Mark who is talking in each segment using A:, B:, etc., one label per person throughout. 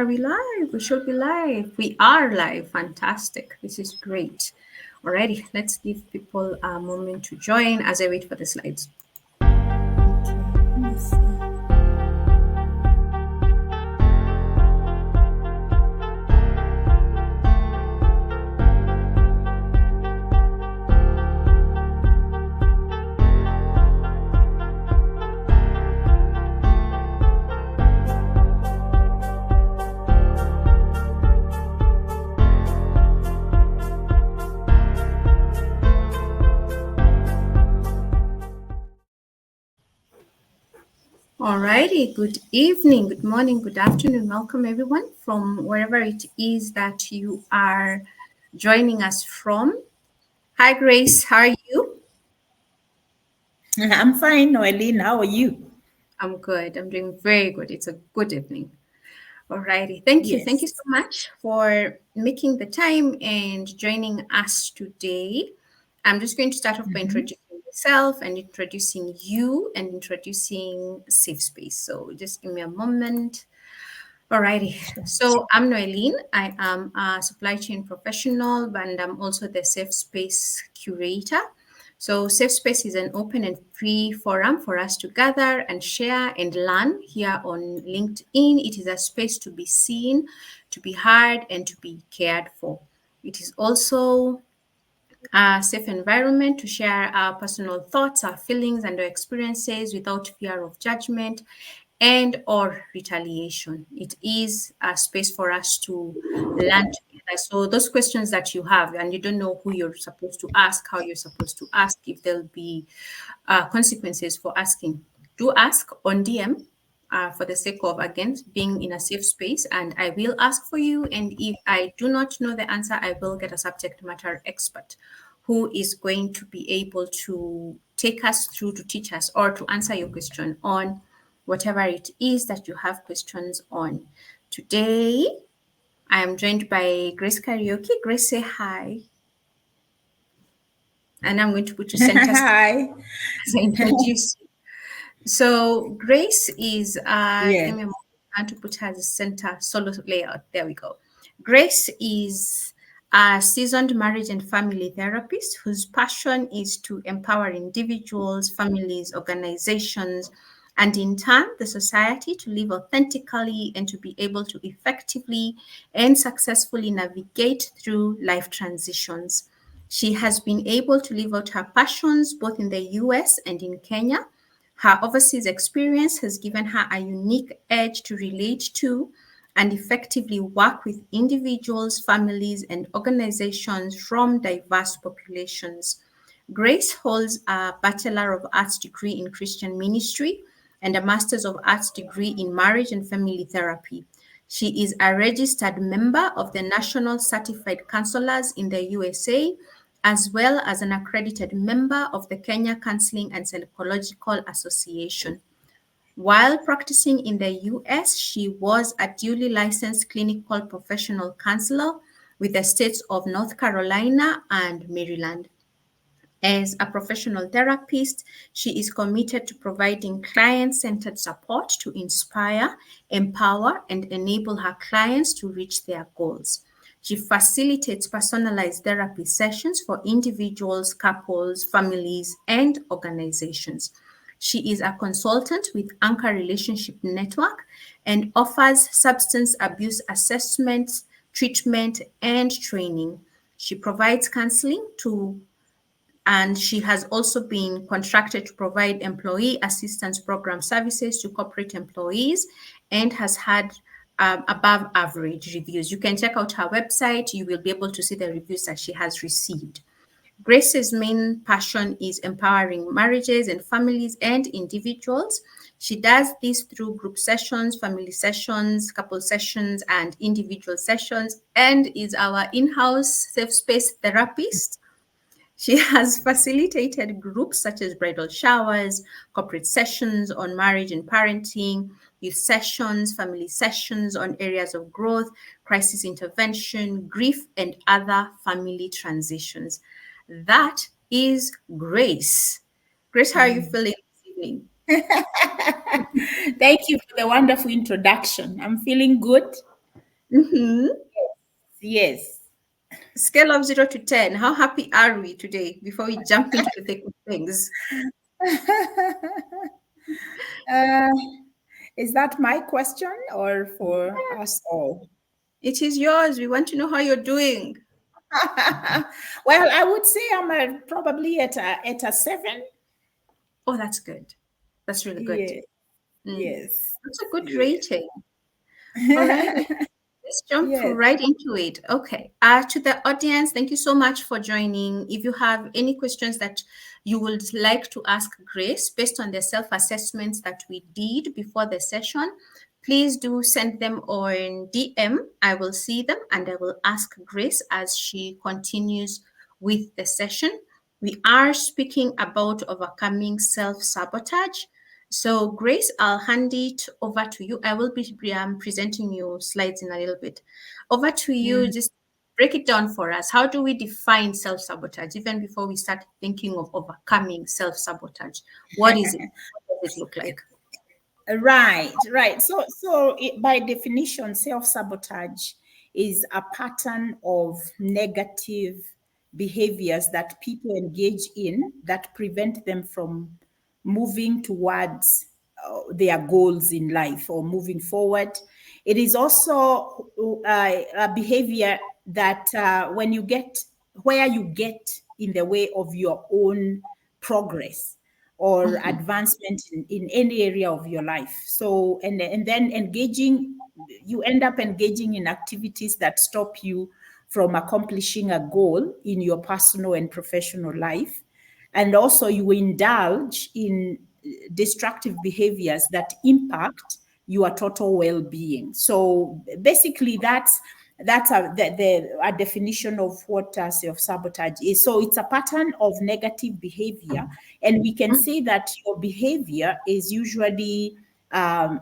A: Are we live? We should be live. We are live. Fantastic. This is great. Alrighty, let's give people a moment to join as I wait for the slides.
B: Okay, let me see.
A: Alrighty, good evening, good morning, good afternoon. Welcome everyone from wherever it is that you are joining us from. Hi Grace, how are you?
B: I'm fine, Noeline. How are you?
A: I'm good. I'm doing very good. It's a good evening. Alrighty, thank you. Thank you
B: Yes.
A: so much for making the time and joining us today. I'm just going to start off by
B: Mm-hmm.
A: introducing myself and introducing you and introducing Safe Space. So just give me a moment. Alrighty.
B: Sure.
A: So I'm Noeline. I am a supply chain professional, and I'm also the Safe Space curator. So Safe Space is an open and free forum for us to gather and share and learn here on LinkedIn. It is a space to be seen, to be heard, and to be cared for. It is also a safe environment to share our personal thoughts, our feelings, and our experiences without fear of judgment and or retaliation. It is a space for us to learn together. So those questions that you have and you don't know who you're supposed to ask, how you're supposed to ask, if there'll be consequences for asking, do ask on DM. For the sake of again being in a safe space, and I will ask for you. And if I do not know the answer, I will get a subject matter expert who is going to be able to take us through to teach us or to answer your question on whatever it is that you have questions on. Today, I am joined by Grace Kariuki. Grace, say hi. And I'm going to put you center stage
B: Hi.
A: as I introduce you. So Grace is, give
B: Yes.
A: me a moment to put her as a center solo layout. There we go. Grace is a seasoned marriage and family therapist whose passion is to empower individuals, families, organizations, and in turn, the society to live authentically and to be able to effectively and successfully navigate through life transitions. She has been able to live out her passions both in the US and in Kenya. Her overseas experience has given her a unique edge to relate to and effectively work with individuals, families, and organizations from diverse populations. Grace holds a Bachelor of Arts degree in Christian ministry and a Master's of Arts degree in marriage and family therapy. She is a registered member of the National Certified Counselors in the USA, as well as an accredited member of the Kenya Counseling and Psychological Association. While practicing in the US, she was a duly licensed clinical professional counselor with the states of North Carolina and Maryland. As a professional therapist, she is committed to providing client centered support to inspire, empower, and enable her clients to reach their goals. She facilitates personalized therapy sessions for individuals, couples, families, and organizations. She is a consultant with Anchor Relationship Network and offers substance abuse assessments, treatment, and training. She provides counseling to and she has also been contracted to provide employee assistance program services to corporate employees and has had above average reviews. You can check out her website. You will be able to see the reviews that she has received. Grace's main passion is empowering marriages and families and individuals. She does this through group sessions, family sessions, couple sessions, and individual sessions, and is our in house safe space therapist. She has facilitated groups such as bridal showers, corporate sessions on marriage and parenting, youth sessions, family sessions on areas of growth, crisis intervention, grief, and other family transitions. That is Grace. Grace, how are you
B: Mm.
A: feeling this evening?
B: Thank you for the wonderful introduction. I'm feeling good.
A: Mm-hmm.
B: Yes.
A: Scale of 0 to 10. How happy are we today before we jump into the thick of things?
B: uh, is that my question or for us all?
A: It is yours. We want to know how you're doing.
B: Well, I would say I'm probably at a 7.
A: Oh, that's good. That's really good.
B: Yeah.
A: Mm.
B: Yes.
A: That's a good
B: Yes.
A: rating. All right. Let's jump
B: Yes.
A: right into it. Okay. To the audience, thank you so much for joining. If you have any questions that you would like to ask Grace based on the self assessments that we did before the session, please do send them on DM. I will see them and I will ask Grace as she continues with the session. We are speaking about overcoming self sabotage. So, Grace, I'll hand it over to you. I will be presenting you slides in a little bit. Over to you.
B: Mhm.
A: Just break it down for us. How do we define self sabotage, even before we start thinking of overcoming self sabotage? What is it? What does it look like?
B: Right, right. By definition, self-sabotage is a pattern of negative behaviors that people engage in that prevent them from moving towards their goals in life or moving forward. It is also a behavior that when you get where you get in the way of your own progress or
A: Mhm,
B: advancement in any area of your life. So, and then you end up engaging in activities that stop you from accomplishing a goal in your personal and professional life. And also, you indulge in destructive behaviors that impact your total well-being. So basically, that's a definition of what self-sabotage is. So it's a pattern of negative behavior, and we can say that your behavior is usually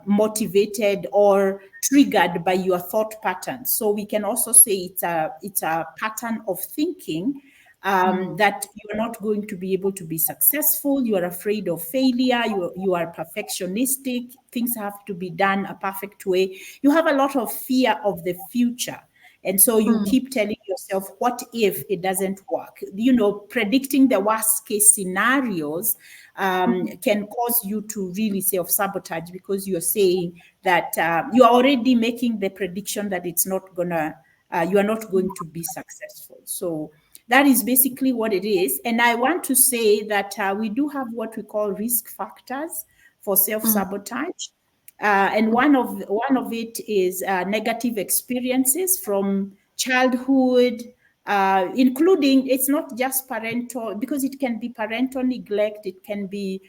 B: motivated or triggered by your thought patterns. So we can also say it's a pattern of thinking
A: mhm,
B: that you're not going to be able to be successful. You are afraid of failure. You are perfectionistic. Things have to be done a perfect way. You have a lot of fear of the future. And so you
A: mhm,
B: keep telling yourself, what if it doesn't work? Predicting the worst case scenarios
A: mhm,
B: can cause you to really self sabotage because you're saying that you are already making the prediction that you are not going to be successful. So that is basically what it is. And I want to say that we do have what we call risk factors for self
A: mhm,
B: sabotage. And one of it is negative experiences from childhood, including it's not just parental, because it can be parental neglect. It can be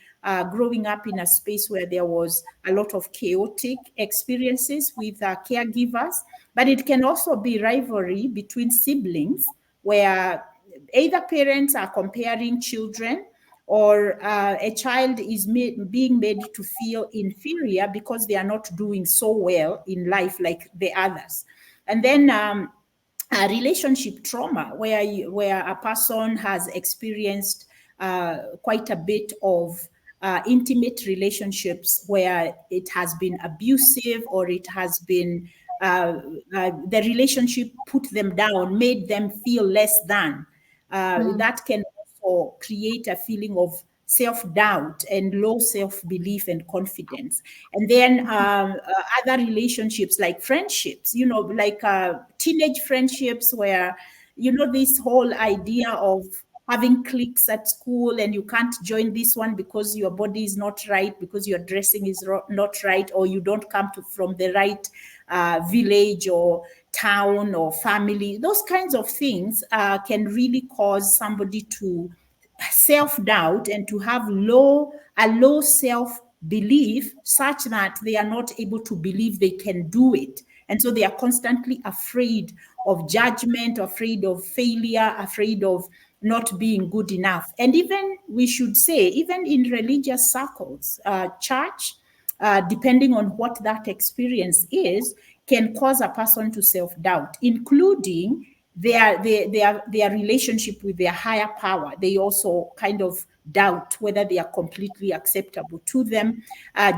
B: growing up in a space where there was a lot of chaotic experiences with caregivers, but it can also be rivalry between siblings where either parents are comparing children or a child is being made to feel inferior because they are not doing so well in life like the others. And then a relationship trauma where a person has experienced quite a bit of intimate relationships where it has been abusive or it has been the relationship put them down, made them feel less than.
A: mhm,
B: That can also create a feeling of self-doubt and low self-belief and confidence. And then other relationships like friendships, like teenage friendships where, this whole idea of having cliques at school and you can't join this one because your body is not right, because your dressing is not right, or you don't come from the right village or town or family. Those kinds of things can really cause somebody to self-doubt and to have a low self-belief such that they are not able to believe they can do it. And so they are constantly afraid of judgment, afraid of failure, afraid of not being good enough. And even, we should say, even in religious circles, church, depending on what that experience is, can cause a person to self-doubt, including their relationship with their higher power. They also kind of doubt whether they are completely acceptable to them.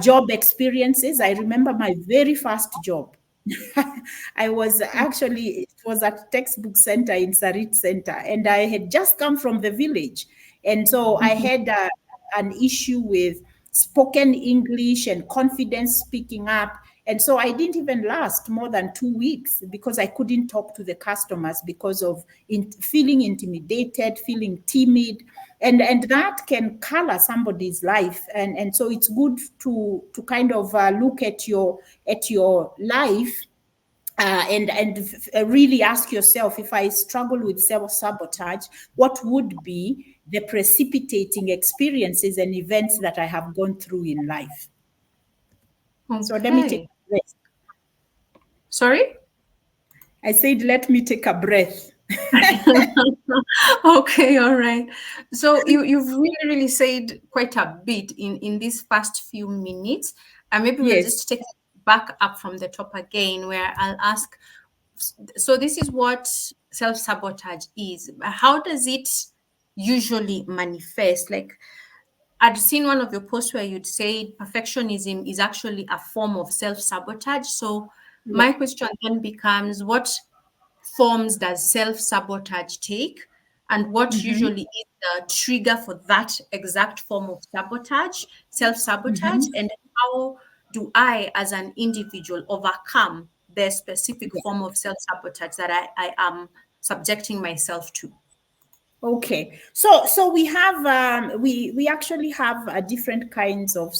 B: Job experiences. I remember my very first job. I was actually, it was a textbook center in Sarit Center, and I had just come from the village. And so I had an issue with spoken English and confidence speaking up. And so I didn't even last more than 2 weeks because I couldn't talk to the customers because of feeling intimidated, feeling timid. And that can color somebody's life. And so it's good to kind of look at your life, and really ask yourself, if I struggle with self-sabotage, what would be the precipitating experiences and events that I have gone through in life? So let me take
A: Okay.
B: a breath.
A: Sorry?
B: I said, let me take a breath.
A: Okay, all right. So you've really said quite a bit in these first few minutes. And maybe we'll
B: Yes.
A: just take it back up from the top again, where I'll ask, so this is what self-sabotage is. How does it usually manifest? Like, I'd seen one of your posts where you'd say perfectionism is actually a form of self-sabotage. So
B: Yeah.
A: my question then becomes, what forms does self sabotage take? And what
B: Mm-hmm.
A: usually is the trigger for that exact form of sabotage, self sabotage?
B: Mm-hmm.
A: And how do I, as an individual, overcome the specific form of self sabotage that I am subjecting myself to?
B: Okay, so we have we actually have different kinds of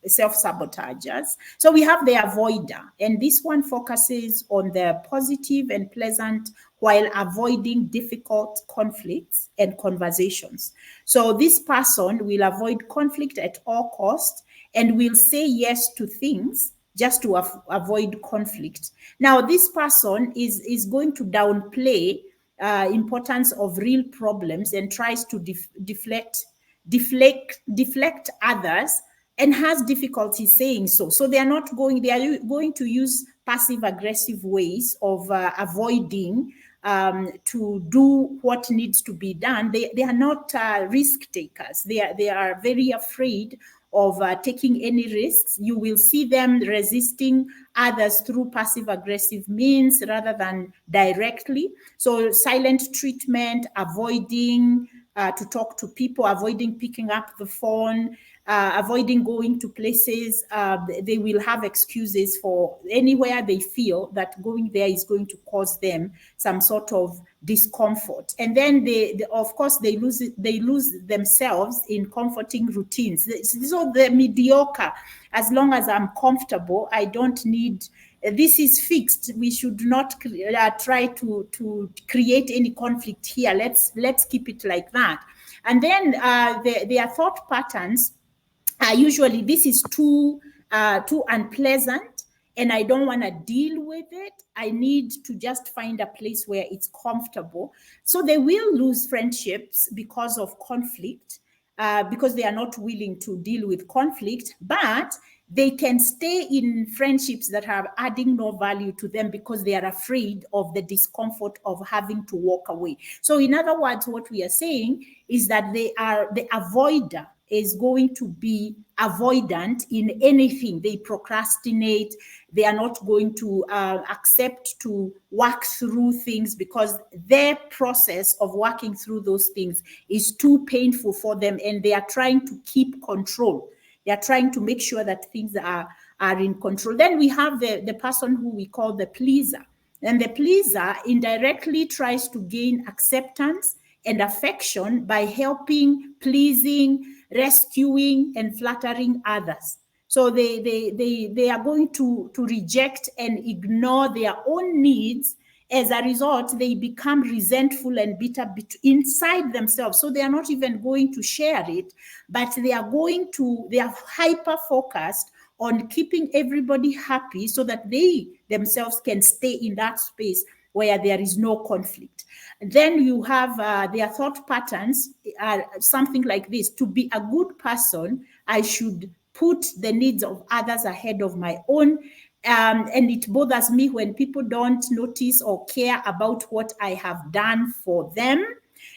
B: self-sabotagers. So we have the avoider, and this one focuses on the positive and pleasant while avoiding difficult conflicts and conversations. So this person will avoid conflict at all costs and will say yes to things just to avoid conflict. Now, this person is going to downplay importance of real problems and tries to deflect others, and has difficulty saying so. So they are going to use passive aggressive ways of avoiding to do what needs to be done. They are not risk takers. They are very afraid of taking any risks. You will see them resisting others through passive aggressive means rather than directly. So silent treatment, avoiding to talk to people, avoiding picking up the phone, avoiding going to places. They will have excuses for anywhere they feel that going there is going to cause them some sort of discomfort. And then they of course, they lose themselves in comforting routines. So they're mediocre. As long as I'm comfortable, I don't need. This is fixed. We should not try to create any conflict here. Let's keep it like that. And then their thought patterns, usually this is too unpleasant, and I don't want to deal with it. I need to just find a place where it's comfortable. So they will lose friendships because of conflict, because they are not willing to deal with conflict, but they can stay in friendships that are adding no value to them because they are afraid of the discomfort of having to walk away. So, in other words, what we are saying is that they are the avoider is going to be avoidant in anything. They procrastinate. They are not going to accept to work through things because their process of working through those things is too painful for them, and they are trying to keep control. They are trying to make sure that things are in control. Then we have the person who we call the pleaser. And the pleaser indirectly tries to gain acceptance and affection by helping, pleasing, rescuing, and flattering others. So they are going to reject and ignore their own needs. As a result, they become resentful and bitter inside themselves. So they are not even going to share it, but they are hyper focused on keeping everybody happy so that they themselves can stay in that space where there is no conflict. Then you have their thought patterns are something like this: to be a good person, I should put the needs of others ahead of my own. And it bothers me when people don't notice or care about what I have done for them.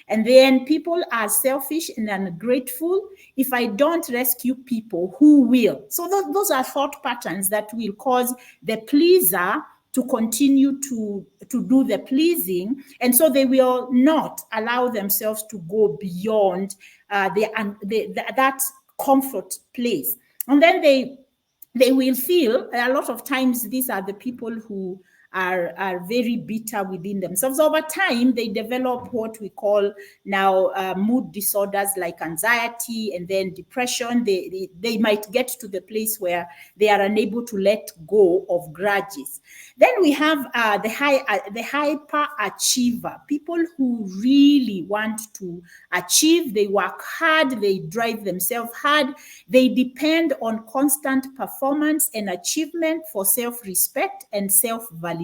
B: And then people are selfish and ungrateful. If I don't rescue people, who will? So those are thought patterns that will cause the pleaser to continue to do the pleasing, and so they will not allow themselves to go beyond that comfort place. And then they will feel, a lot of times these are the people who are very bitter within themselves. Over time, they develop what we call now mood disorders like anxiety and then depression. They might get to the place where they are unable to let go of grudges. Then we have the hyper achiever, people who really want to achieve. They work hard, they drive themselves hard, they depend on constant performance and achievement for self-respect and self-validation.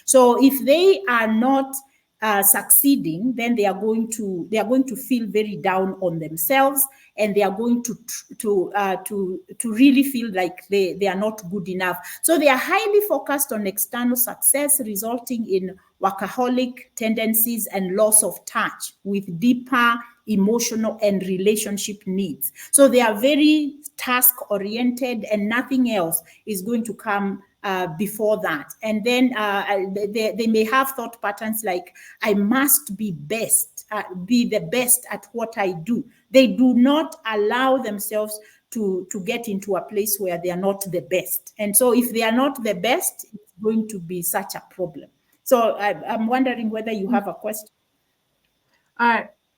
B: So if they are not succeeding, then they are going to feel very down on themselves, and they are going to really feel like they are not good enough. So they are highly focused on external success, resulting in workaholic tendencies and loss of touch with deeper emotional and relationship needs. So they are very task oriented, and nothing else is going to come before that. And then they may have thought patterns like, I must be the best at what I do. They do not allow themselves to get into a place where they are not the best. And so if they are not the best, it's going to be such a problem. So I'm wondering whether you have a question.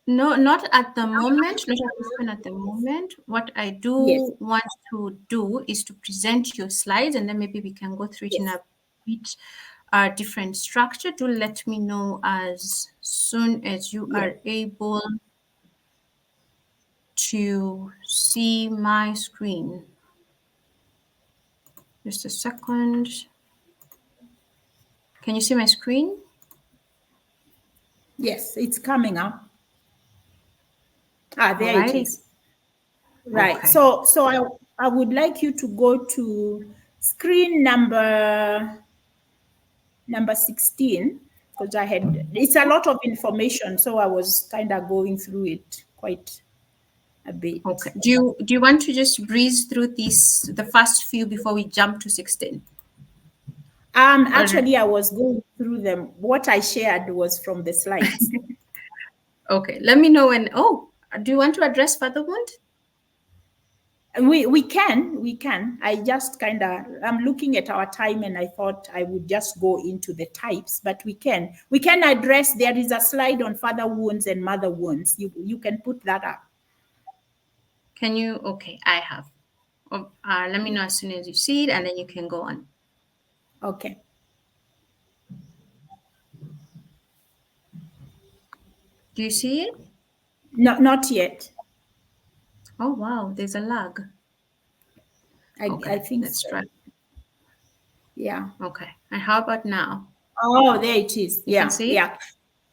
A: No, not at the moment, not a question at the moment. What I
B: Yes,
A: do want to do is to present your slides, and then maybe we can go through it in
B: yes.
A: a bit different structure. Do let me know as soon as you
B: Yes.
A: are able to see my screen. Just a second. Can you see my screen?
B: Yes, it's coming up. There it
A: Alrighty.
B: is. Right.
A: Okay.
B: So I would like you to go to screen number 16, because it's a lot of information, so I was kind of going through it quite a bit.
A: Okay. Do you want to just breeze through the first few before we jump to 16? Or
B: Actually, I was going through them. What I shared was from the slides.
A: okay, let me know when. Oh, do you want to address fatherhood?
B: We can. I just I'm looking at our time, and I thought I would just go into the types, but we can address. There is a slide on father wounds and mother wounds. You can put that up.
A: Can you? Okay, I have. Let me know as soon as you see it, and then you can go on.
B: Okay.
A: Do you see it?
B: No, not yet.
A: Oh wow, there's a lag.
B: I
A: Okay,
B: think
A: let's
B: so.
A: try.
B: Yeah.
A: Okay, and how about now?
B: Oh, there it is.
A: You can
B: Yeah,
A: see it.
B: yeah,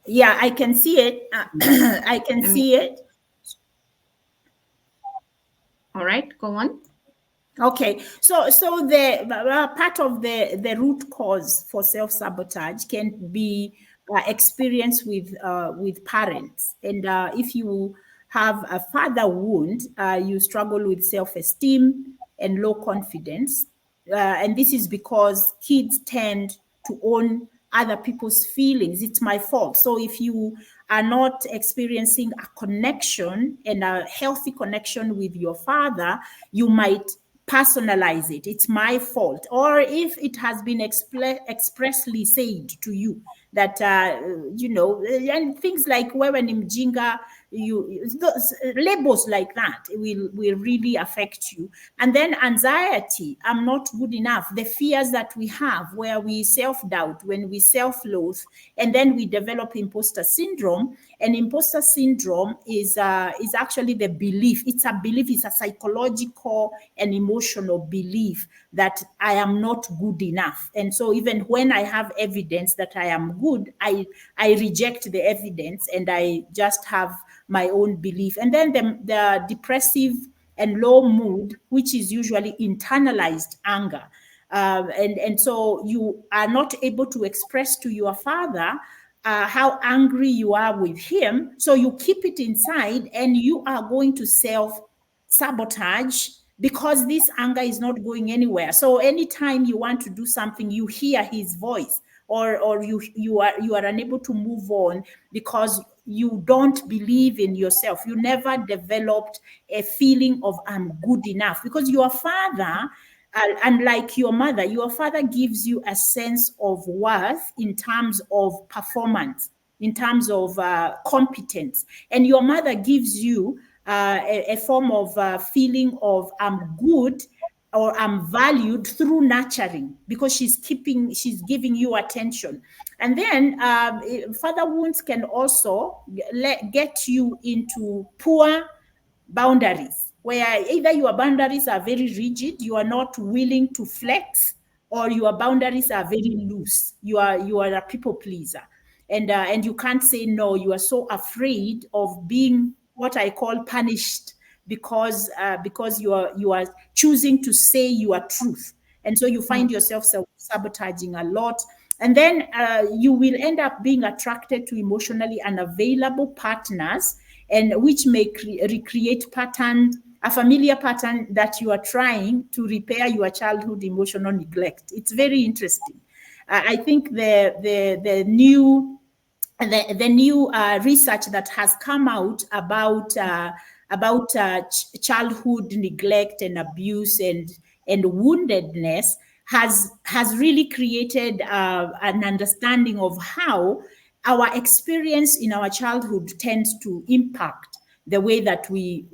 B: yeah. I can see it. I can
A: Let me.
B: see it.
A: All right, go on.
B: Okay, so the part of the root cause for self-sabotage can be experienced with parents, and if you have a father wound, you struggle with self-esteem and low confidence, and this is because kids tend to own other people's feelings. It's my fault. So if you are not experiencing a connection and a healthy connection with your father, you might personalize it. It's my fault. Or if it has been expressly said to you that, and things like wewe ni mjinga, those labels like that will really affect you. And then anxiety, I'm not good enough, the fears that we have where we self-doubt, when we self-loathe, and then we develop imposter syndrome. And imposter syndrome is actually the belief. It's a belief. It's a psychological and emotional belief that I am not good enough. And so even when I have evidence that I am good, I reject the evidence, and I just have my own belief. And then the depressive and low mood, which is usually internalized anger. And so you are not able to express to your father how angry you are with him. So you keep it inside and you are going to self sabotage because this anger is not going anywhere. So anytime you want to do something, you hear his voice, or you are unable to move on because you don't believe in yourself. You never developed a feeling of I'm good enough, because your father, unlike your father gives you a sense of worth in terms of performance, in terms of competence, and your mother gives you a form of feeling of I'm good or I'm valued through nurturing, because she's giving you attention. And then father wounds can also get you into poor boundaries, where either your boundaries are very rigid, you are not willing to flex, or your boundaries are very loose. You are a people pleaser, and you can't say no. You are so afraid of being what I call punished, because you are choosing to say your truth, and so you find yourself sabotaging a lot. And then you will end up being attracted to emotionally unavailable partners, and which may recreate a familiar pattern that you are trying to repair your childhood emotional neglect. It's very interesting. I think the new research that has come out about childhood neglect and abuse and woundedness has really created an understanding of how our experience in our childhood tends to impact the way that we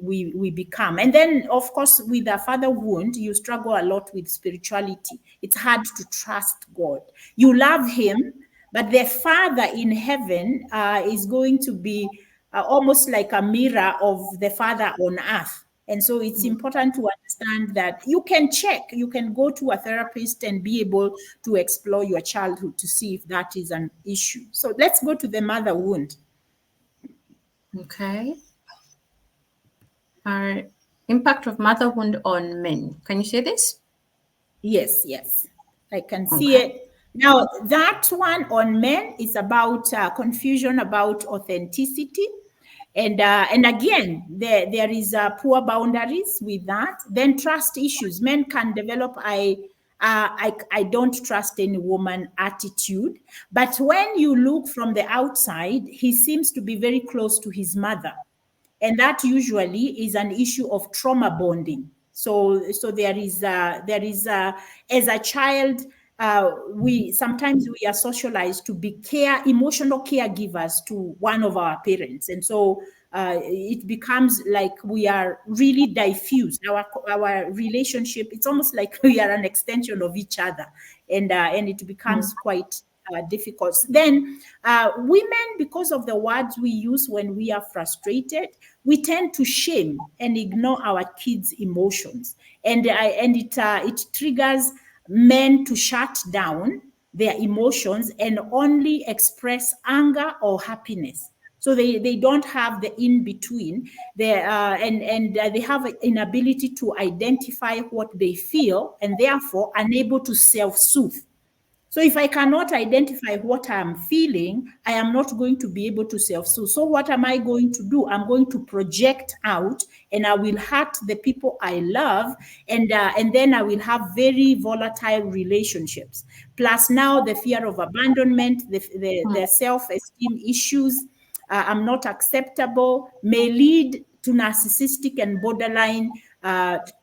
B: become. And then, of course, with a father wound, you struggle a lot with spirituality. It's hard to trust God. You love him, but the Father in heaven is going to be almost like a mirror of the Father on earth. And so it's important to understand that you can go to a therapist and be able to explore your childhood to see if that is an issue. So let's go to the mother wound.
A: Okay. Impact of mother wound on men. Can you say this?
B: Yes, I can see
A: Okay.
B: it. Now, that one on men is about confusion about authenticity. And again, there is poor boundaries with that. Then trust issues. Men can develop I don't trust any woman attitude. But when you look from the outside, he seems to be very close to his mother. And that usually is an issue of trauma bonding. So there is as a child, we sometimes we are socialized to be emotional caregivers to one of our parents, and so it becomes like we are really diffused. Our relationship, it's almost like we are an extension of each other, and it becomes quite difficult. Then women, because of the words we use when we are frustrated, we tend to shame and ignore our kids' emotions, and it triggers men to shut down their emotions and only express anger or happiness. So they don't have the in between. And they have an inability to identify what they feel, and therefore unable to self-soothe. So if I cannot identify what I'm feeling, I am not going to be able to self-soothe. So what am I going to do? I'm going to project out, and I will hurt the people I love, and then I will have very volatile relationships. Plus now the fear of abandonment, the self-esteem issues, I'm not acceptable, may lead to narcissistic and borderline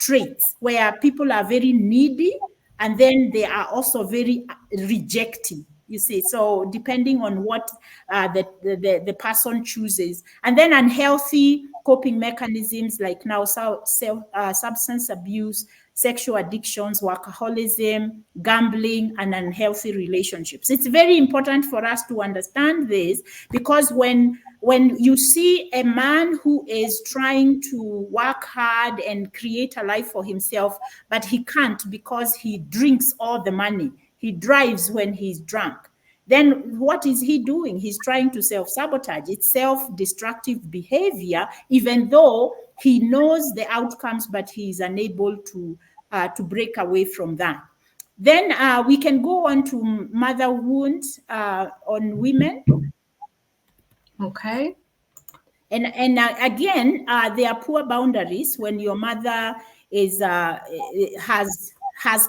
B: traits, where people are very needy, and then they are also very rejecting, you see. So depending on what the person chooses. And then unhealthy coping mechanisms, like now substance abuse, sexual addictions, workaholism, gambling, and unhealthy relationships. It's very important for us to understand this, because when you see a man who is trying to work hard and create a life for himself, but he can't because he drinks all the money, he drives when he's drunk, then what is he doing? He's trying to self-sabotage. It's self-destructive behavior, even though he knows the outcomes, but he is unable to break away from that. Then we can go on to mother wounds on women.
A: Okay.
B: And again, there are poor boundaries when your mother is has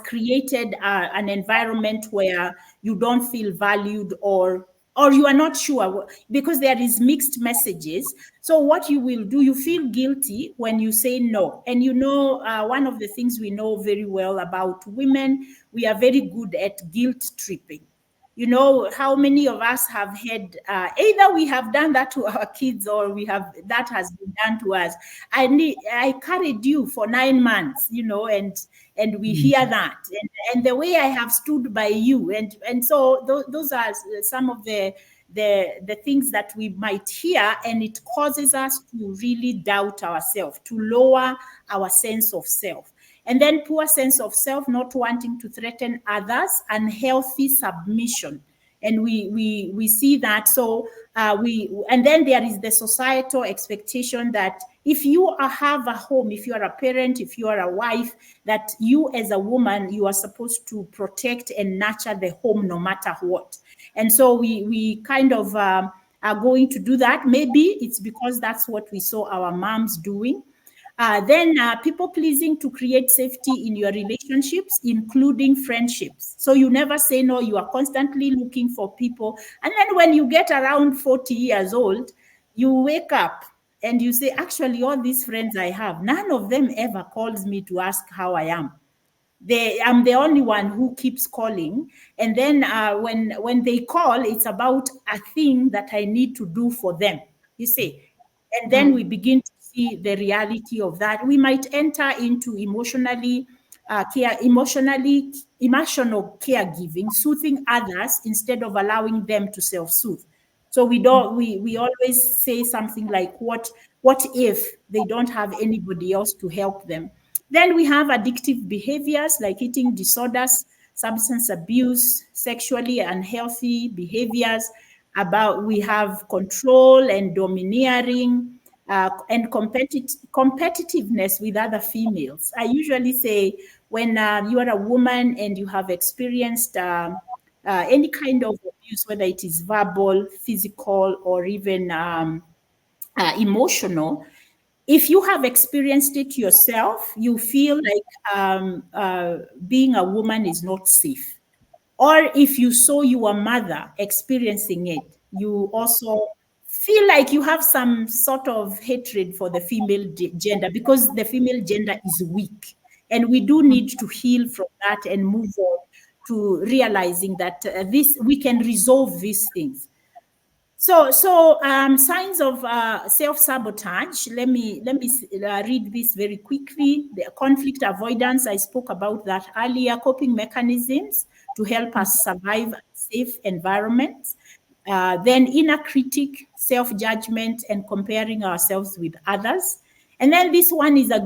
B: created an environment where you don't feel valued, or you are not sure, because there is mixed messages. So what you will do, you feel guilty when you say no. And one of the things we know very well about women, we are very good at guilt tripping. How many of us have had, either we have done that to our kids, or we have, that has been done to us. I carried you for 9 months, and we hear that, and the way I have stood by you, and so those are some of the things that we might hear, and it causes us to really doubt ourselves, to lower our sense of self. And then poor sense of self, not wanting to threaten others, unhealthy submission. And we see that. So and then there is the societal expectation that if you have a home, if you are a parent, if you are a wife, that you as a woman, you are supposed to protect and nurture the home no matter what. And so we kind of are going to do that. Maybe it's because that's what we saw our moms doing. Then people pleasing to create safety in your relationships, including friendships. So you never say no, you are constantly looking for people. And then when you get around 40 years old, you wake up and you say, actually, all these friends I have, none of them ever calls me to ask how I am. I'm the only one who keeps calling. And then when they call, it's about a thing that I need to do for them, you see. And then we begin to see the reality of that. We might enter into emotional caregiving, soothing others instead of allowing them to self-soothe. So we always say something like, what if they don't have anybody else to help them? Then we have addictive behaviors like eating disorders, substance abuse, sexually unhealthy behaviors. We have control and domineering, and competitiveness with other females. I usually say, when you are a woman and you have experienced any kind of abuse, whether it is verbal, physical, or even emotional, if you have experienced it yourself, you feel like being a woman is not safe. Or if you saw your mother experiencing it, you also feel like you have some sort of hatred for the female gender, because the female gender is weak. And we do need to heal from that and move on to realizing that this we can resolve these things. So signs of self-sabotage. Let me read this very quickly. The conflict avoidance, I spoke about that earlier. Coping mechanisms to help us survive safe environments. Then inner critic, self-judgment, and comparing ourselves with others. And then this one is a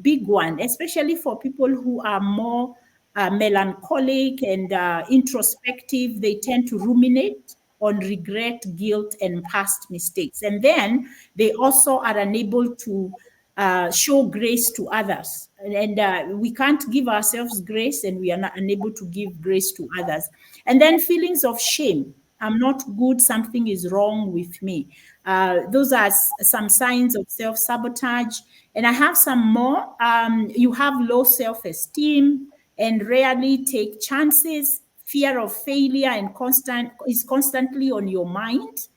B: big one, especially for people who are more melancholic and introspective. They tend to ruminate on regret, guilt, and past mistakes. And then they also are unable to show grace to others. And we can't give ourselves grace, and we are not unable to give grace to others. And then feelings of shame. I'm not good, something is wrong with me. Those are some signs of self sabotage. And I have some more. You have low self esteem and rarely take chances. Fear of failure and is constantly on your mind.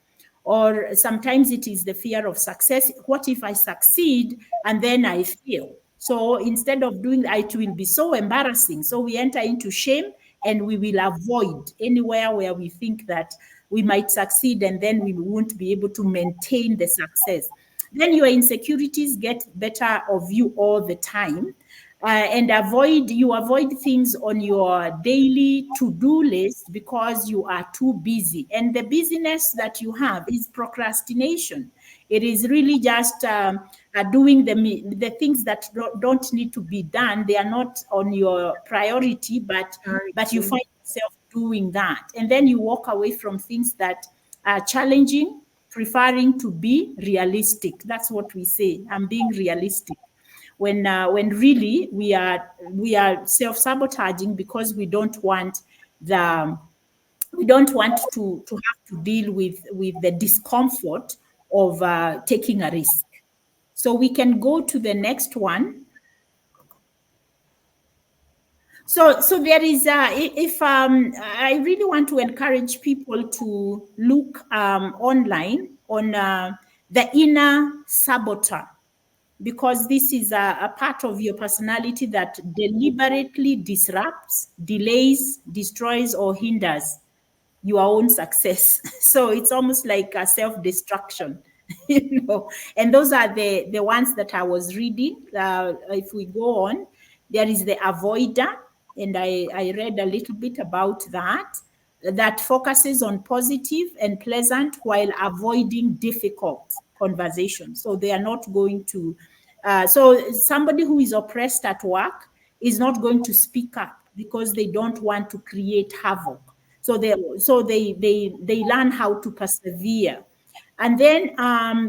B: Or sometimes it is the fear of success. What if I succeed and then I fail? So instead of doing that, it will be so embarrassing. So we enter into shame, and we will avoid anywhere where we think that we might succeed, and then we won't be able to maintain the success. Then your insecurities get better of you all the time. And you avoid things on your daily to-do list because you are too busy. And the busyness that you have is procrastination. It is really just doing the things that don't need to be done. They are not on your priority, but you find yourself doing that. And then you walk away from things that are challenging, preferring to be realistic. That's what we say. I'm being realistic. When really we are self-sabotaging because we don't want the We don't want to have to deal with the discomfort of taking a risk. So we can go to the next one. So there is if I really want to encourage people to look online on the inner saboteur, because this is a part of your personality that deliberately disrupts, delays, destroys, or hinders your own success. So it's almost like a self-destruction, And those are the ones that I was reading. If we go on, there is the avoider, and I read a little bit about that focuses on positive and pleasant while avoiding difficult conversation. So they are not going to, so somebody who is oppressed at work is not going to speak up because they don't want to create havoc. So they learn how to persevere. And then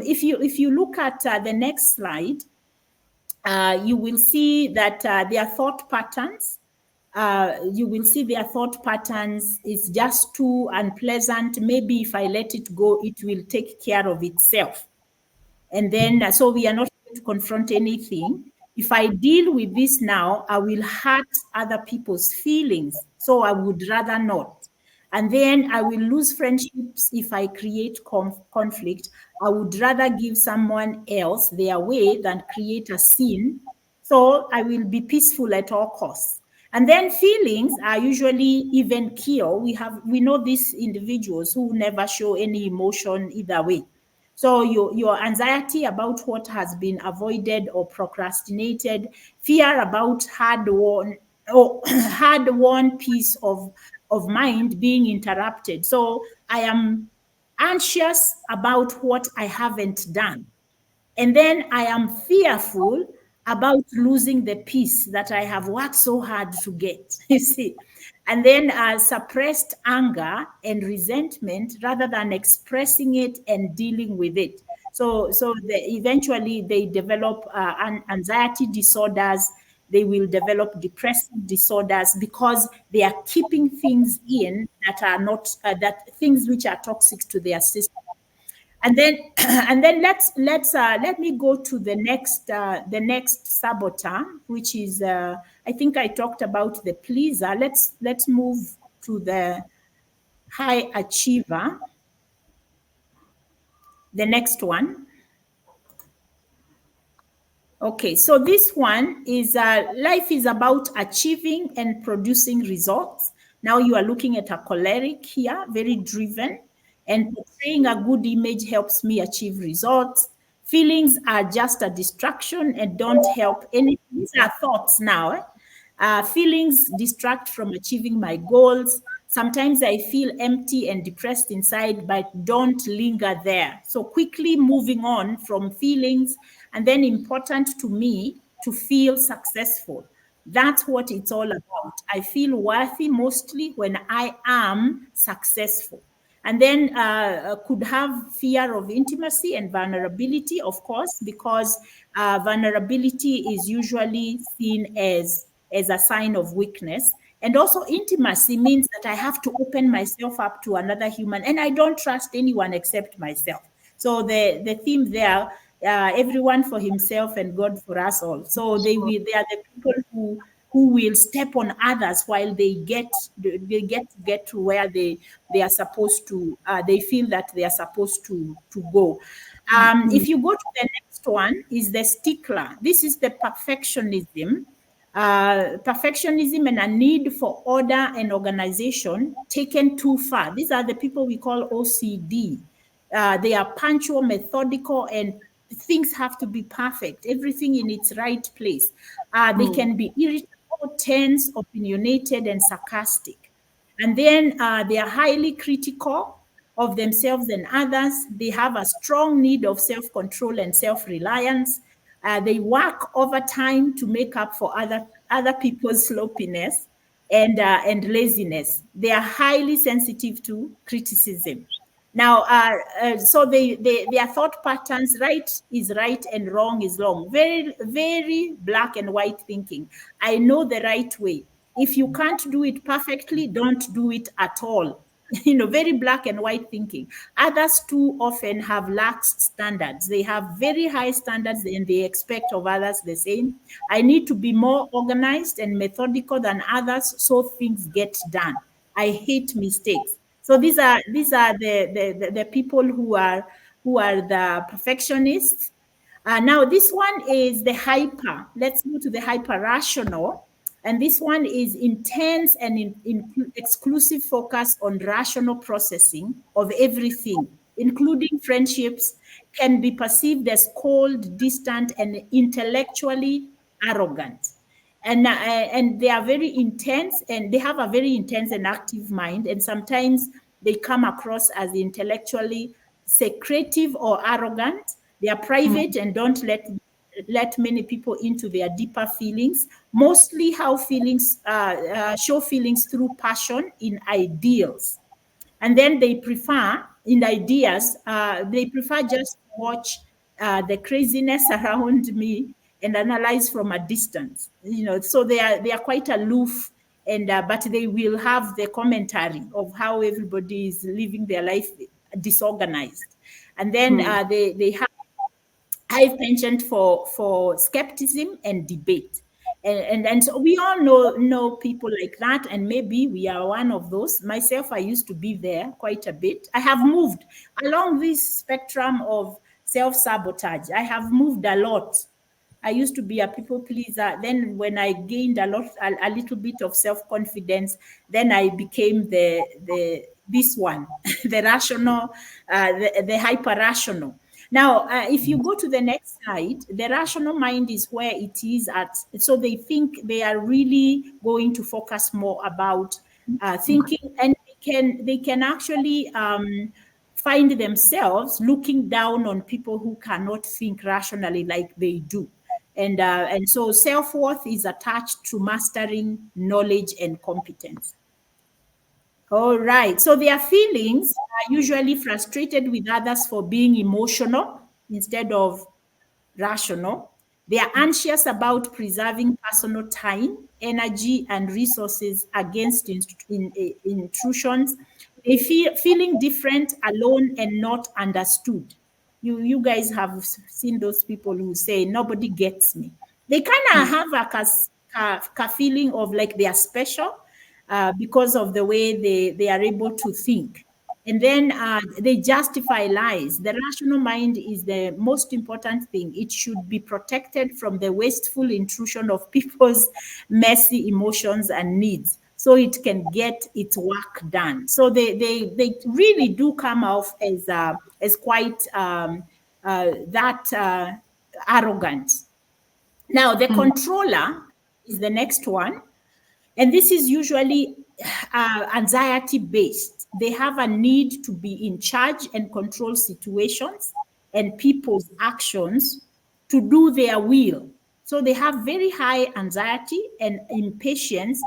B: if you look at the next slide, you will see that their thought patterns. You will see their thought patterns is just too unpleasant. Maybe if I let it go, it will take care of itself. And then, so we are not going to confront anything. If I deal with this now, I will hurt other people's feelings. So I would rather not. And then I will lose friendships if I create conflict. I would rather give someone else their way than create a scene. So I will be peaceful at all costs. And then feelings are usually even keel. We know these individuals who never show any emotion either way. So your anxiety about what has been avoided or procrastinated, fear about hard-won or hard-won piece of mind being interrupted. So I am anxious about what I haven't done. And then I am fearful about losing the peace that I have worked so hard to get. You see, and then suppressed anger and resentment rather than expressing it and dealing with it. So eventually they develop anxiety disorders. They will develop depressive disorders because they are keeping things in that are not that things which are toxic to their system. And then and then let me go to the next saboteur, which is I think I talked about the pleaser. Let's move to the high achiever, the next one. Okay, so this one is life is about achieving and producing results. Now you are looking at a choleric here, very driven, and portraying a good image helps me achieve results. Feelings are just a distraction and don't help anything. These are thoughts now. Feelings distract from achieving my goals. Sometimes I feel empty and depressed inside, but don't linger there. So quickly moving on from feelings, and then important to me to feel successful. That's what it's all about. I feel worthy mostly when I am successful. And then could have fear of intimacy and vulnerability, of course, because vulnerability is usually seen as a sign of weakness. And also intimacy means that I have to open myself up to another human, and I don't trust anyone except myself. So the theme there, everyone for himself and God for us all. So they are the people who will step on others while they get to where they are supposed to. They feel that they are supposed to go. If you go to the next one, is the stickler. This is the perfectionism. Perfectionism and a need for order and organization taken too far. These are the people we call OCD. They are punctual, methodical, and things have to be perfect, everything in its right place. They can be irritable, tense, opinionated, and sarcastic. And then they are highly critical of themselves and others. They have a strong need of self-control and self-reliance. They work overtime to make up for other people's sloppiness and laziness. They are highly sensitive to criticism. Now, so their thought patterns, right is right and wrong is wrong. Very, very black and white thinking. I know the right way. If you can't do it perfectly, don't do it at all. very black and white thinking. Others too often have lax standards. They have very high standards and they expect of others the same. I need to be more organized and methodical than others so things get done. I hate mistakes. So these are the people who are the perfectionists. Now, this one is the hyper. Let's go to the hyper rational. And this one is intense and exclusive focus on rational processing of everything, including friendships, can be perceived as cold, distant, and intellectually arrogant. And they are very intense, and they have a very intense and active mind, and sometimes they come across as intellectually secretive or arrogant. They are private and don't let many people into their deeper feelings. Mostly how feelings show feelings through passion in ideals. And then they prefer, in ideas, they prefer just to watch the craziness around me and analyze from a distance. So they are quite aloof, and but they will have the commentary of how everybody is living their life disorganized. And then they have high penchant for skepticism and debate. And so we all know people like that, and maybe we are one of those. Myself, I used to be there quite a bit. I have moved along this spectrum of self-sabotage. I have moved a lot. I used to be a people pleaser. Then when I gained a little bit of self-confidence, then I became the this one, the rational, the hyper rational. Now, if you go to the next slide, the rational mind is where it is at. So they think they are really going to focus more about thinking, and they can actually find themselves looking down on people who cannot think rationally like they do. And so self-worth is attached to mastering knowledge and competence. All right. So their feelings are usually frustrated with others for being emotional instead of rational. They are anxious about preserving personal time, energy, and resources against intrusions. They feel feeling different, alone, and not understood. You guys have seen those people who say nobody gets me. They kind of have a feeling of like they are special because of the way they are able to think. And then they justify lies. The rational mind is the most important thing. It should be protected from the wasteful intrusion of people's messy emotions and needs so it can get its work done. So they really do come off as quite that arrogant. Now, the controller is the next one. And this is usually anxiety based. They have a need to be in charge and control situations and people's actions to do their will. So they have very high anxiety and impatience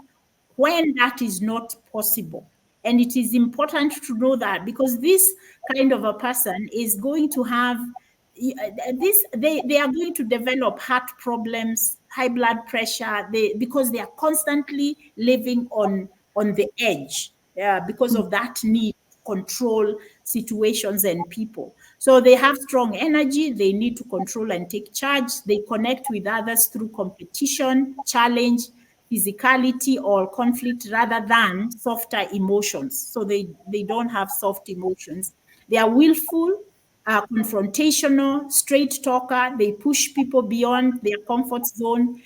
B: when that is not possible. And it is important to know that, because this kind of a person is going to have this they are going to develop heart problems, high blood pressure, because they are constantly living on the edge, because of that need to control situations and people. So they have strong energy, they need to control and take charge. They connect with others through competition, challenge, physicality, or conflict rather than softer emotions. So they don't have soft emotions. They are willful, confrontational, straight talker. They push people beyond their comfort zone.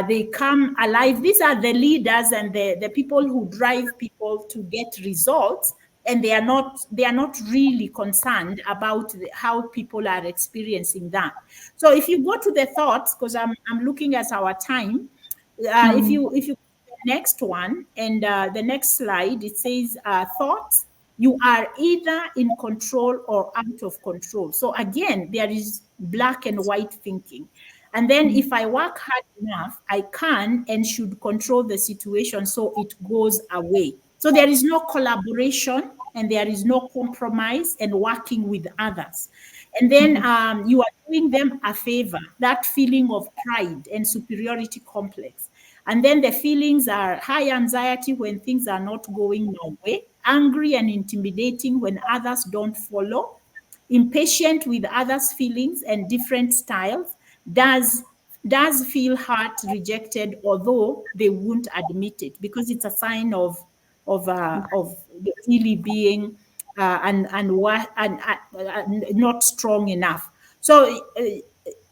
B: They come alive. These are the leaders and the people who drive people to get results. And they are not really concerned about how people are experiencing that. So if you go to the thoughts, because I'm looking at our time, if you next one and the next slide, it says thoughts. You are either in control or out of control. So again, there is black and white thinking. And then if I work hard enough, I can and should control the situation so it goes away. So there is no collaboration and there is no compromise and working with others. And then you are doing them a favor, that feeling of pride and superiority complex. And then the feelings are high anxiety when things are not going my way, angry and intimidating when others don't follow, impatient with others' feelings and different styles, does feel hurt, rejected, although they won't admit it, because it's a sign of really being not strong enough. So,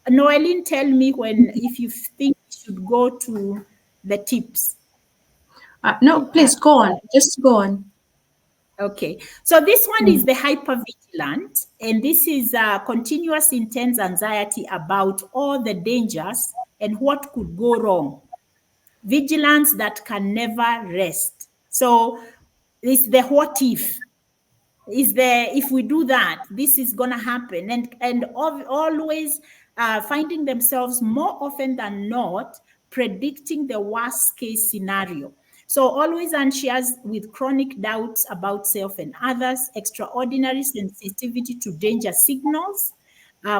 B: Noeline, tell me when if you think we should go to the tips.
A: No, please go on. Just go on.
B: Okay, so this one is
A: Mm.
B: the hypervigilant, and this is continuous intense anxiety about all the dangers and what could go wrong. Vigilance that can never rest. So it's the what if. Is there, if we do that, this is going to happen, and always finding themselves more often than not predicting the worst case scenario. So always anxious with chronic doubts about self and others, extraordinary sensitivity to danger signals,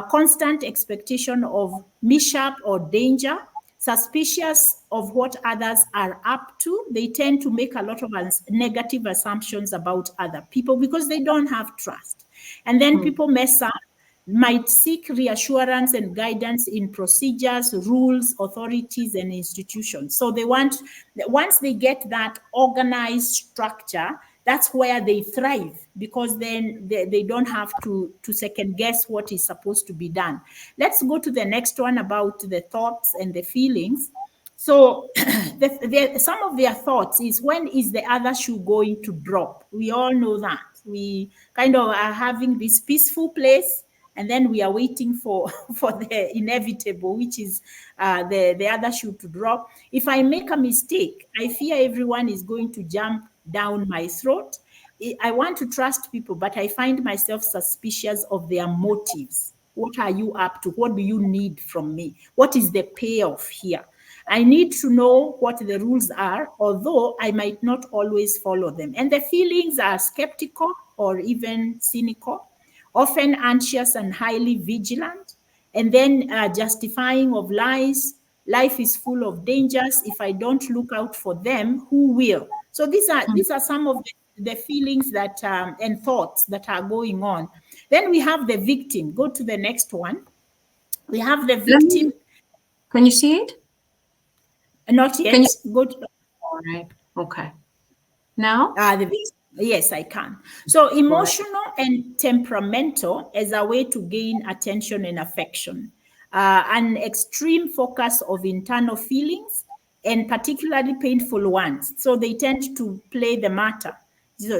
B: constant expectation of mishap or danger, suspicious of what others are up to. They tend to make a lot of negative assumptions about other people because they don't have trust. And then
A: Mm.
B: people mess up, might seek reassurance and guidance in procedures, rules, authorities, and institutions. So they want, once they get that organized structure, that's where they thrive, because then they don't have to second guess what is supposed to be done. Let's go to the next one about the thoughts and the feelings. So some of their thoughts is, when is the other shoe going to drop? We all know that. We kind of are having this peaceful place, and then we are waiting for for the inevitable, which is the other shoe to drop. If I make a mistake, I fear everyone is going to jump down my throat. I want to trust people, but I find myself suspicious of their motives. What are you up to? What do you need from me? What is the payoff here? I need to know what the rules are, although I might not always follow them. And the feelings are skeptical or even cynical, often anxious and highly vigilant, and then justifying of lies. Life is full of dangers. If I don't look out for them, who will? So these are some of the feelings that and thoughts that are going on. Then we have the victim. Go to the next one. We have the
A: Let
B: victim.
A: me, can you see it?
B: Not
A: Can you?
B: yet. Go to
A: All right. Okay. Now?
B: the victim. Yes, I can. So
A: All right.
B: emotional and temperamental as a way to gain attention and affection. An extreme focus of internal feelings, and particularly painful ones. So they tend to play the matter.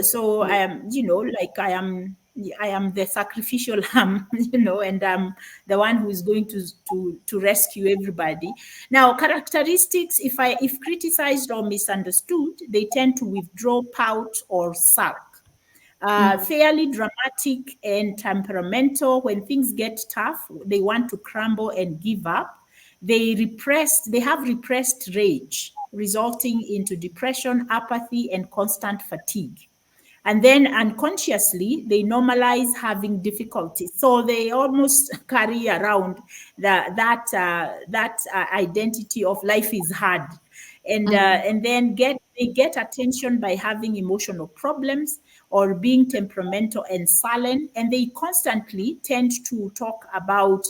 B: So
A: Mm.
B: like I am the sacrificial lamb, and I'm the one who is going to rescue everybody. Now, characteristics: if criticized or misunderstood, they tend to withdraw, pout, or sulk.
A: Mm.
B: Fairly dramatic and temperamental. When things get tough, they want to crumble and give up. They have repressed rage, resulting into depression, apathy, and constant fatigue. And then unconsciously, they normalize having difficulties. So they almost carry around that identity of life is hard,
A: Mm.
B: and then they get attention by having emotional problems or being temperamental and sullen, and they constantly tend to talk about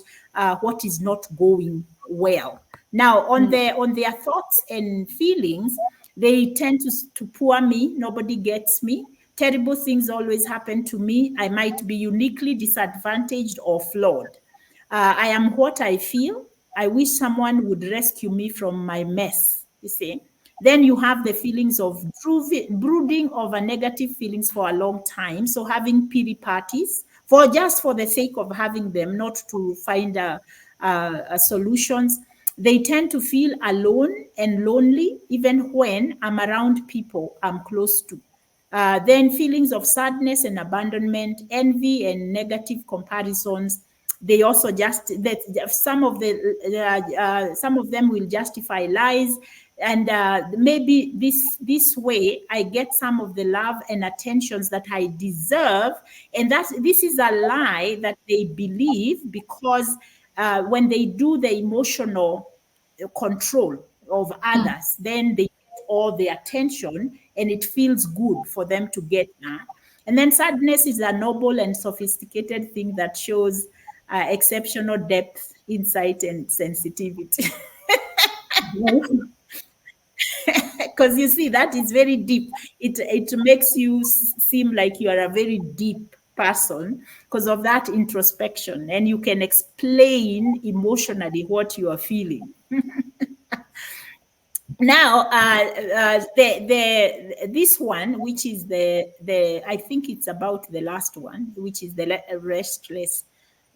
B: what is not going well. Now, on
A: Mm.
B: their thoughts and feelings, they tend to poor me, nobody gets me. Terrible things always happen to me. I might be uniquely disadvantaged or flawed. I am what I feel. I wish someone would rescue me from my mess. You see? Then you have the feelings of brooding over negative feelings for a long time. So having pity parties for just for the sake of having them, not to find a solutions. They tend to feel alone and lonely even when I'm around people I'm close to. Then feelings of sadness and abandonment, envy and negative comparisons. They also just that some of them will justify lies, and maybe this way I get some of the love and attentions that I deserve, and that this is a lie that they believe, because when they do the emotional control of
A: Mm.
B: others, then they get all the attention, and it feels good for them to get that. And then sadness is a noble and sophisticated thing that shows exceptional depth, insight, and sensitivity. Because you see, that is very deep. It makes you seem like you are a very deep person because of that introspection, and you can explain emotionally what you are feeling. Now, this one, which is the I think it's about the last one, which is the restless.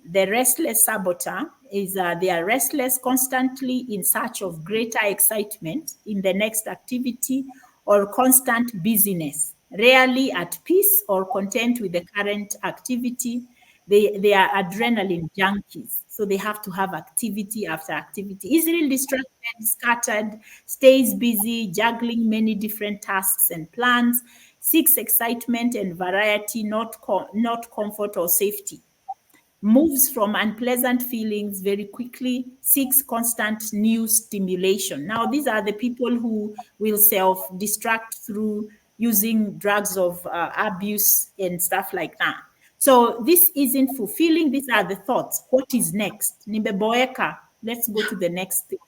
B: The restless saboteur is they are restless, constantly in search of greater excitement in the next activity or constant busyness, rarely at peace or content with the current activity. They are adrenaline junkies. So they have to have activity after activity. Easily distracted, scattered, stays busy, juggling many different tasks and plans, seeks excitement and variety, not comfort or safety, moves from unpleasant feelings very quickly, seeks constant new stimulation. Now, these are the people who will self destruct through using drugs of abuse and stuff like that. So, this isn't fulfilling. These are the thoughts. What is next? Nimeboeka. Let's go to the next thing.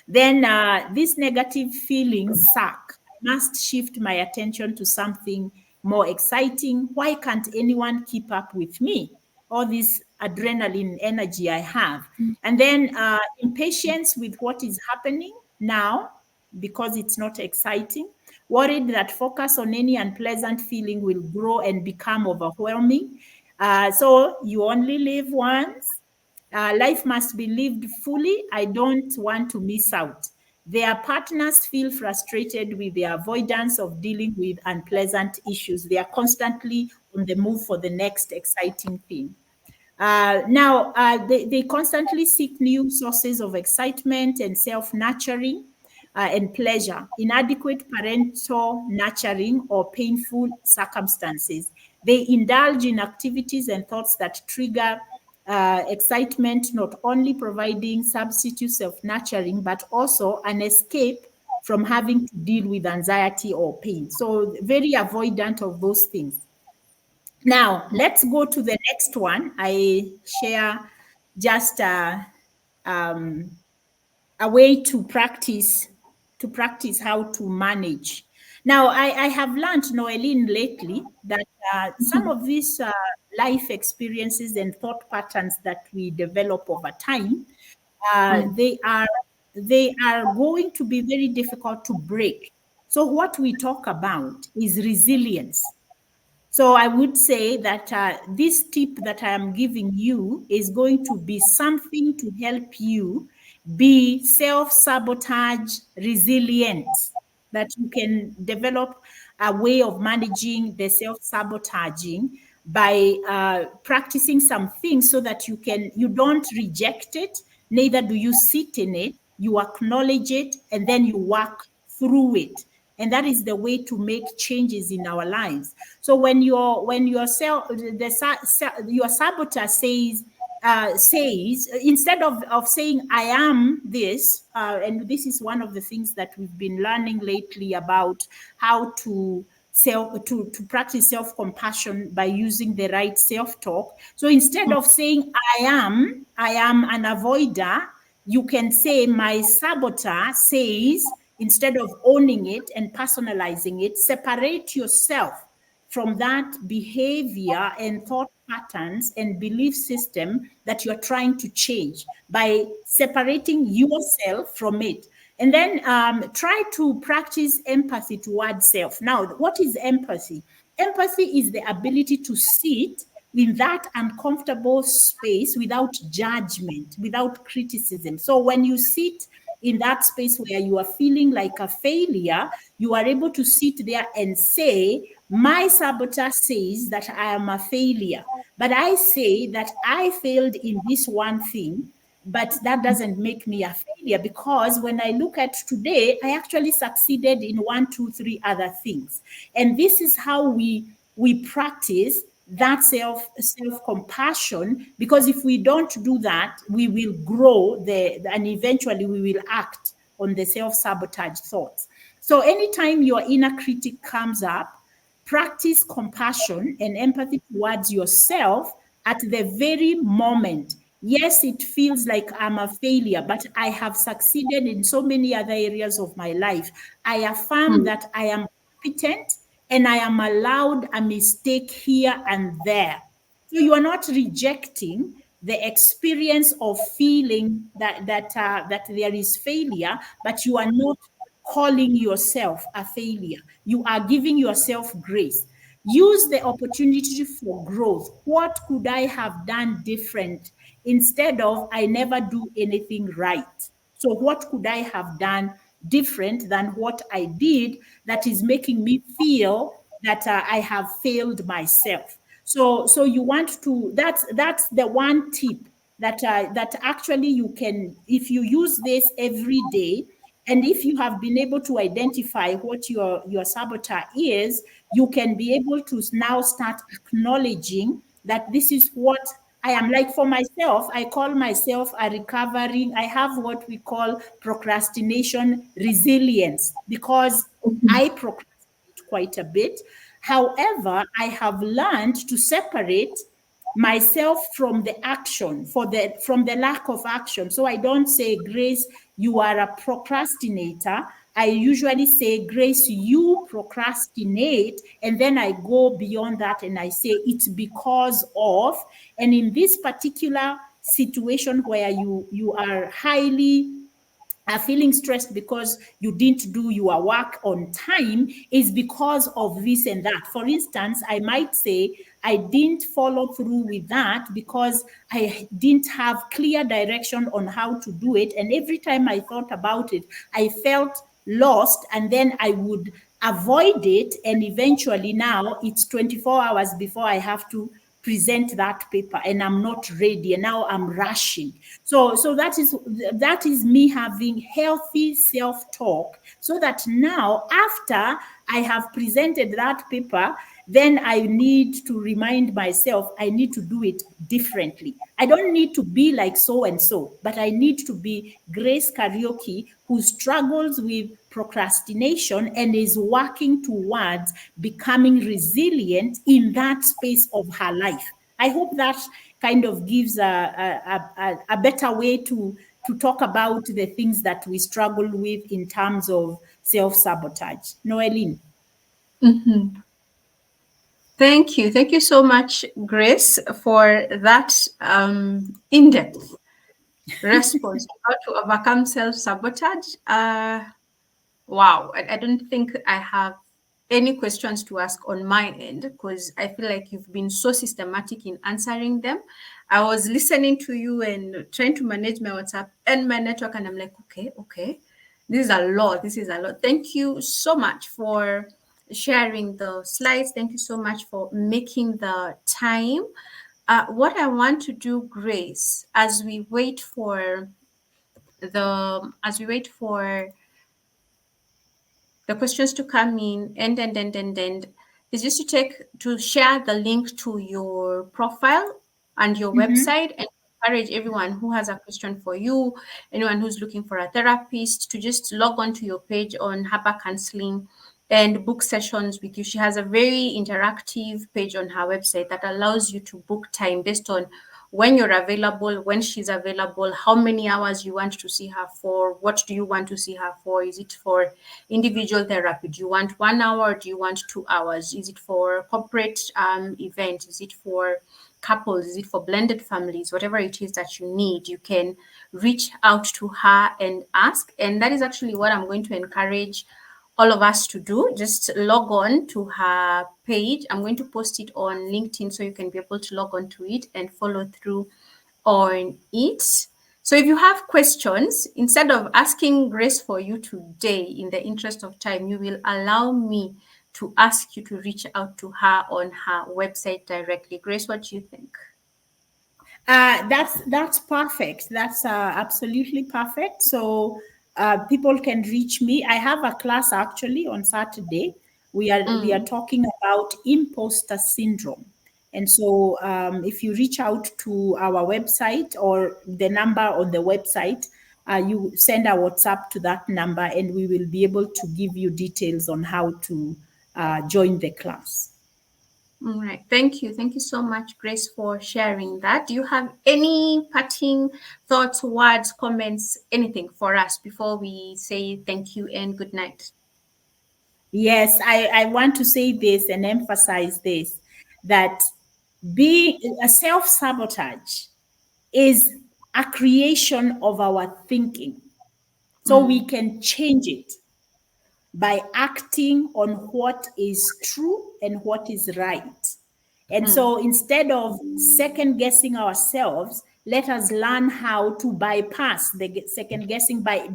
B: Then these negative feelings suck. I must shift my attention to something more exciting. Why can't anyone keep up with me? All this adrenaline energy I have. And then impatience with what is happening now because it's not exciting. Worried that focus on any unpleasant feeling will grow and become overwhelming. So you only live once. Life must be lived fully. I don't want to miss out. Their partners feel frustrated with the avoidance of dealing with unpleasant issues. They are constantly on the move for the next exciting thing. They constantly seek new sources of excitement and self-nurturing and pleasure, inadequate parental nurturing or painful circumstances. They indulge in activities and thoughts that trigger excitement, not only providing substitute self-nurturing, but also an escape from having to deal with anxiety or pain. So very avoidant of those things. Now, let's go to the next one. I share just a way to practice how to manage. Now, I have learned, Noeline, lately that some of these life experiences and thought patterns that we develop over time, they are going to be very difficult to break. So, what we talk about is resilience. So I would say that this tip that I am giving you is going to be something to help you be self-sabotage resilient, that you can develop a way of managing the self-sabotaging by practicing some things so that you don't reject it, neither do you sit in it, you acknowledge it, and then you work through it. And that is the way to make changes in our lives. So your saboteur says instead of saying I am this, and this is one of the things that we've been learning lately about how to practice self-compassion by using the right self-talk. So instead of saying I am an avoider, you can say my saboteur says, instead of owning it and personalizing it, separate yourself from that behavior and thought patterns and belief system that you're trying to change by separating yourself from it. And then try to practice empathy towards self. Now, what is empathy? Empathy is the ability to sit in that uncomfortable space without judgment, without criticism. So when you sit in that space where you are feeling like a failure, you are able to sit there and say, my saboteur says that I am a failure, but I say that I failed in this one thing, but that doesn't make me a failure, because when I look at today, I actually succeeded in 1, 2, 3 other things. And this is how we practice that self-compassion, because if we don't do that, we will grow and eventually we will act on the self-sabotage thoughts. So anytime your inner critic comes up, practice compassion and empathy towards yourself at the very moment. Yes, it feels like I'm a failure, but I have succeeded in so many other areas of my life. I affirm that I am competent and I am allowed a mistake here and there. So you are not rejecting the experience of feeling that there is failure, but you are not calling yourself a failure. You are giving yourself grace. Use the opportunity for growth. What could I have done different instead of I never do anything right? So, what could I have done different than what I did that is making me feel that I have failed myself? So you want to. That's the one tip that actually you can, if you use this every day, and if you have been able to identify what your saboteur is, you can be able to now start acknowledging that this is what I am. Like for myself, I call myself a recovering, I have what we call procrastination resilience, because I procrastinate quite a bit. However, I have learned to separate myself from the action, from the lack of action. So I don't say, Grace, you are a procrastinator. I usually say, Grace, you procrastinate, and then I go beyond that and I say it's because of. And in this particular situation where you are highly are feeling stressed because you didn't do your work on time, is because of this and that. For instance, I might say I didn't follow through with that because I didn't have clear direction on how to do it. And every time I thought about it, I felt lost, and then I would avoid it. And eventually now it's 24 hours before I have to present that paper, and I'm not ready, and now I'm rushing. So that is me having healthy self-talk, so that now after I have presented that paper, then I need to remind myself I need to do it differently. I don't need to be like so and so, but I need to be Grace Kariuki, who struggles with procrastination and is working towards becoming resilient in that space of her life. I hope that kind of gives a better way to talk about the things that we struggle with in terms of self-sabotage. Noeline.
A: Thank you. Thank you so much, Grace, for that in depth response to how to overcome self sabotage. Wow, I don't think I have any questions to ask on my end because I feel like you've been so systematic in answering them. I was listening to you and trying to manage my WhatsApp and my network, and I'm like, okay, this is a lot. This is a lot. Thank you so much for sharing the slides. Thank you so much for making the time. What I want to do, Grace, as we wait for the questions to come in and is just to share the link to your profile and your
B: Mhm.
A: website and encourage everyone who has a question for you, anyone who's looking for a therapist, to just log on to your page on Harper Counseling and book sessions with you. She has a very interactive page on her website that allows you to book time based on when you're available, when she's available, how many hours you want to see her for, what do you want to see her for? Is it for individual therapy? Do you want 1 hour or do you want 2 hours? Is it for corporate event? Is it for couples? Is it for blended families? Whatever it is that you need, you can reach out to her and ask. And that is actually what I'm going to encourage all of us to do. Just log on to her page. I'm going to post it on LinkedIn so you can be able to log on to it and follow through on it. So if you have questions, instead of asking Grace for you today, in the interest of time, you will allow me to ask you to reach out to her on her website directly. Grace, what do you think?
B: That's perfect. That's absolutely perfect. So people can reach me. I have a class actually on Saturday. We are
A: Mm.
B: talking about imposter syndrome. And so if you reach out to our website or the number on the website, you send a WhatsApp to that number, and we will be able to give you details on how to join the class.
A: All right. Thank you. Thank you so much, Grace, for sharing that. Do you have any parting thoughts, words, comments, anything for us before we say thank you and good night?
B: Yes, I want to say this and emphasize this, that being a self sabotage is a creation of our thinking. So we
A: Mm,
B: can change it by acting on what is true and what is right. And
A: mm,
B: so instead of second guessing ourselves, let us learn how to bypass the second guessing by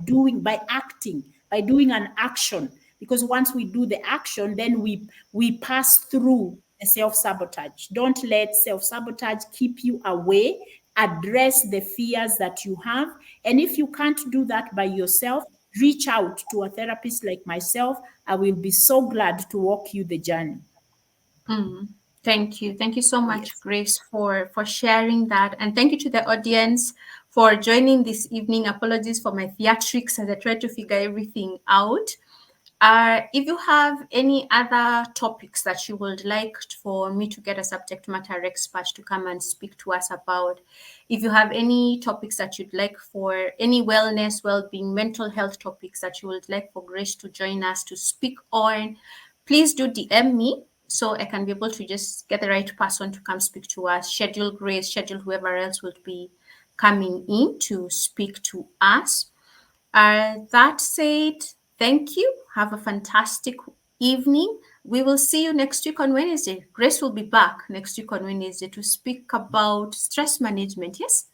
B: acting, by doing an action. Because once we do the action, then we pass through the self-sabotage. Don't let self-sabotage keep you away. Address the fears that you have. And if you can't do that by yourself, reach out to a therapist like myself. I will be so glad to walk you the journey.
A: mm. Thank you. Thank you so much,
B: Yes.
A: Grace, for sharing that. And thank you to the audience for joining this evening. Apologies for my theatrics as I try to figure everything out. If you have any other topics that you would like for me to get a subject matter expert to come and speak to us about, if you have any topics that you'd like for any wellness, well-being, mental health topics that you would like for Grace to join us to speak on, please do DM me so I can be able to just get the right person to come speak to us, schedule Grace, schedule whoever else will be coming in to speak to us. That said, thank you. Have a fantastic evening. We will see you next week on Wednesday. Grace will be back next week on Wednesday to speak about stress management. Yes?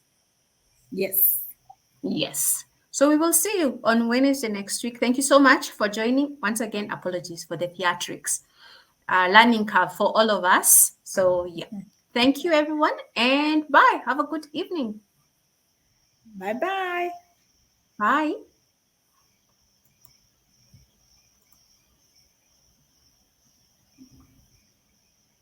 B: Yes.
A: Yes. So we will see you on Wednesday next week. Thank you so much for joining. Once again, apologies for the theatrics. Learning curve for all of us. So, yeah. Thank you, everyone, and bye. Have a good evening.
B: Bye bye.
A: Bye.